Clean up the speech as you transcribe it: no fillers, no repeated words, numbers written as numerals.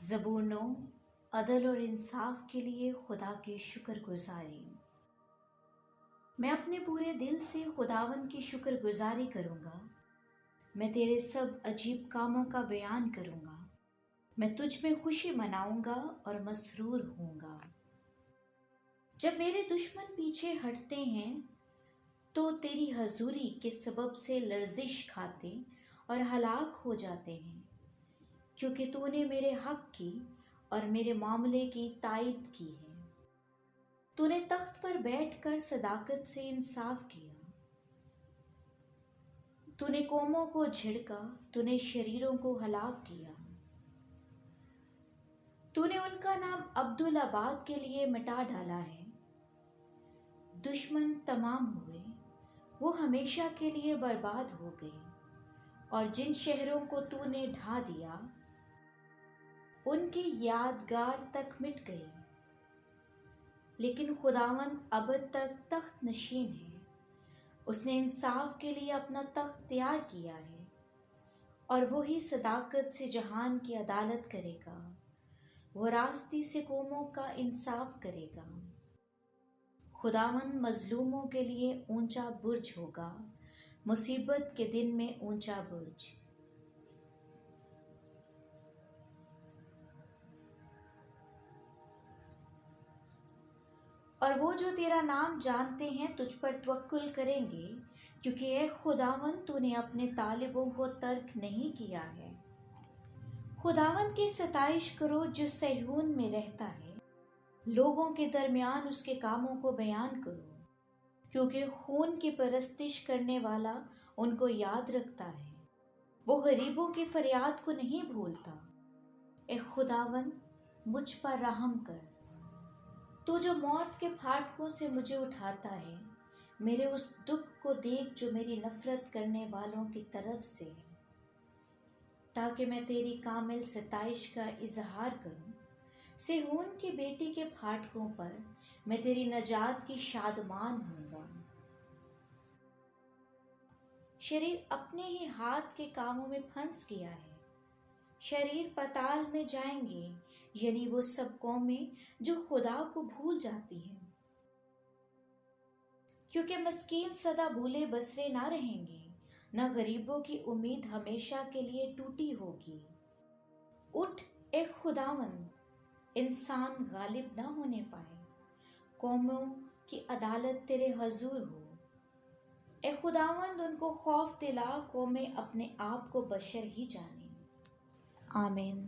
زبور 9 عدل اور انصاف کے لیے خدا کی شکر گزاری۔ میں اپنے پورے دل سے خداوند کی شکر گزاری کروں گا۔ میں تیرے سب عجیب کاموں کا بیان کروں گا۔ میں تجھ میں خوشی مناؤں گا اور مسرور ہوں گا۔ جب میرے دشمن پیچھے ہٹتے ہیں تو تیری حضوری کے سبب سے لرزش کھاتے اور ہلاک ہو جاتے ہیں، کیونکہ تو نے میرے حق کی اور میرے معاملے کی تائید کی ہے۔ تو نے تخت پر بیٹھ کر صداقت سے انصاف کیا۔ تو نے قوموں کو جھڑکا، تو نے شریروں کو ہلاک کیا۔ تو نے ان کا نام عبدالآباد کے لیے مٹا ڈالا ہے۔ دشمن تمام ہوئے، وہ ہمیشہ کے لیے برباد ہو گئے، اور جن شہروں کو تو نے ڈھا دیا ان کی یادگار تک مٹ گئی۔ لیکن خداوند ابد تک تخت نشین ہے، اس نے انصاف کے لیے اپنا تخت تیار کیا ہے، اور وہی صداقت سے جہان کی عدالت کرے گا۔ وہ راستی سے قوموں کا انصاف کرے گا۔ خداوند مظلوموں کے لیے اونچا برج ہوگا، مصیبت کے دن میں اونچا برج۔ اور وہ جو تیرا نام جانتے ہیں تجھ پر توکل کریں گے، کیونکہ اے خداوند تو نے اپنے طالبوں کو ترک نہیں کیا ہے۔ خداوند کی ستائش کرو جو صہیون میں رہتا ہے، لوگوں کے درمیان اس کے کاموں کو بیان کرو، کیونکہ خون کی پرستش کرنے والا ان کو یاد رکھتا ہے، وہ غریبوں کی فریاد کو نہیں بھولتا۔ اے خداوند مجھ پر رحم کر، تو جو موت کے پھاٹکوں سے مجھے اٹھاتا ہے، میرے اس دکھ کو دیکھ جو میری نفرت کرنے والوں کی طرف سے ہے، تاکہ میں تیری کامل ستائش کا اظہار کروں۔ صہیون کی بیٹی کے پھاٹکوں پر میں تیری نجات کی شادمان ہوں گا۔ شریر اپنے ہی ہاتھ کے کاموں میں پھنس گیا ہے، شریر پتال میں جائیں گے، یعنی وہ سب قومیں جو خدا کو بھول جاتی ہیں، کیونکہ مسکین سدا بھولے بسرے نہ رہیں گے، نہ غریبوں کی امید ہمیشہ کے لیے ٹوٹی ہوگی۔ اٹھ اے خداوند، انسان غالب نہ ہونے پائے، قوموں کی عدالت تیرے حضور ہو۔ اے خداوند ان کو خوف دلا، قومیں اپنے آپ کو بشر ہی جانیں۔ آمین۔